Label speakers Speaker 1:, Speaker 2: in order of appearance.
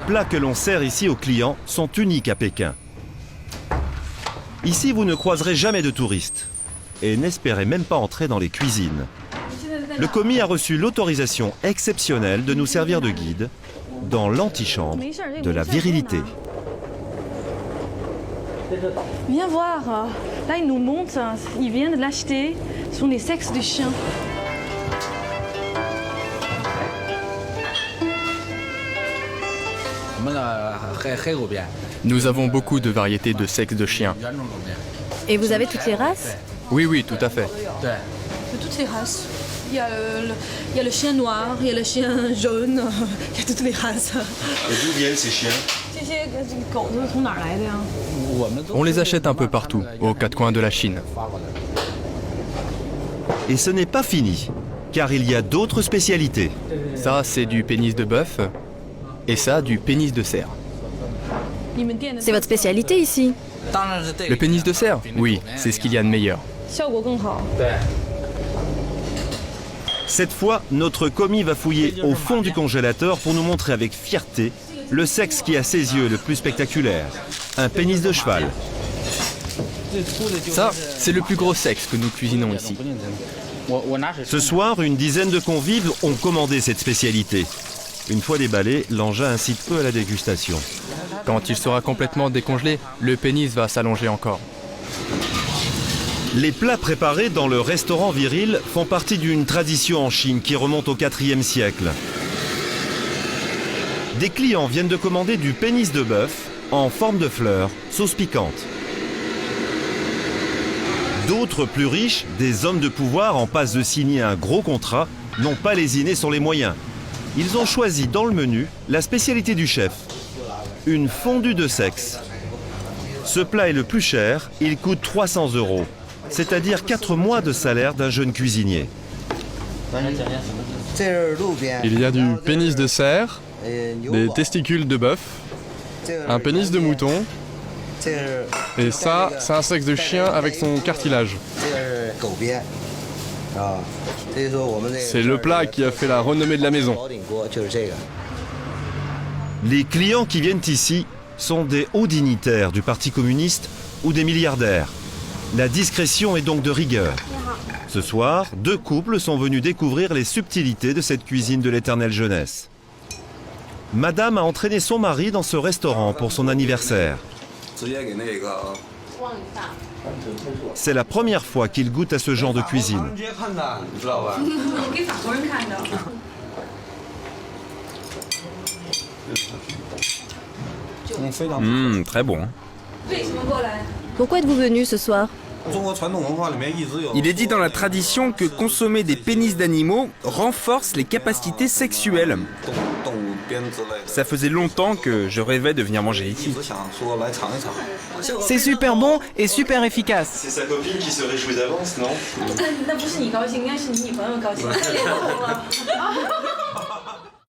Speaker 1: plats que l'on sert ici aux clients sont uniques à Pékin. Ici, vous ne croiserez jamais de touristes. Et n'espérez même pas entrer dans les cuisines. Le commis a reçu l'autorisation exceptionnelle de nous servir de guide dans l'antichambre de la virilité.
Speaker 2: Viens voir, là il nous montre, il vient de l'acheter, ce sont les sexes de chiens.
Speaker 3: Nous avons beaucoup de variétés de sexes de chiens.
Speaker 4: Et vous avez toutes les races?
Speaker 3: Oui, oui, tout à fait.
Speaker 2: De toutes les races. Il y a le chien noir, il y a le chien jaune, il y a toutes les races.
Speaker 1: Et d'où viennent ces chiens?
Speaker 3: On les achète un peu partout, aux quatre coins de la Chine.
Speaker 1: Et ce n'est pas fini, car il y a d'autres spécialités.
Speaker 3: Ça, c'est du pénis de bœuf, et ça, du pénis de cerf.
Speaker 4: C'est votre spécialité ici?
Speaker 3: Le pénis de cerf? Oui, c'est ce qu'il y a de meilleur.
Speaker 1: Cette fois, notre commis va fouiller au fond du congélateur pour nous montrer avec fierté le sexe qui, à ses yeux, est le plus spectaculaire. Un pénis de cheval.
Speaker 3: Ça, c'est le plus gros sexe que nous cuisinons ici.
Speaker 1: Ce soir, une dizaine de convives ont commandé cette spécialité. Une fois déballé, l'engin incite peu à la dégustation.
Speaker 3: Quand il sera complètement décongelé, le pénis va s'allonger encore.
Speaker 1: Les plats préparés dans le restaurant viril font partie d'une tradition en Chine qui remonte au IVe siècle. Des clients viennent de commander du pénis de bœuf en forme de fleur, sauce piquante. D'autres plus riches, des hommes de pouvoir en passe de signer un gros contrat, n'ont pas lésiné sur les moyens. Ils ont choisi dans le menu la spécialité du chef, une fondue de sexe. Ce plat est le plus cher, il coûte 300 €, c'est-à-dire 4 mois de salaire d'un jeune cuisinier.
Speaker 5: Il y a du pénis de cerf, des testicules de bœuf, un pénis de mouton, et ça, c'est un sexe de chien avec son cartilage. C'est le plat qui a fait la renommée de la maison.
Speaker 1: Les clients qui viennent ici sont des hauts dignitaires du Parti communiste ou des milliardaires. La discrétion est donc de rigueur. Ce soir, 2 couples sont venus découvrir les subtilités de cette cuisine de l'éternelle jeunesse. Madame a entraîné son mari dans ce restaurant pour son anniversaire. C'est la première fois qu'il goûte à ce genre de cuisine.
Speaker 6: Très bon.
Speaker 4: Pourquoi êtes-vous venu ce soir?
Speaker 6: Il est dit dans la tradition que consommer des pénis d'animaux renforce les capacités sexuelles. Ça faisait longtemps que je rêvais de venir manger ici.
Speaker 7: C'est super bon et super efficace.
Speaker 1: C'est sa copine qui se réjouit d'avance, non?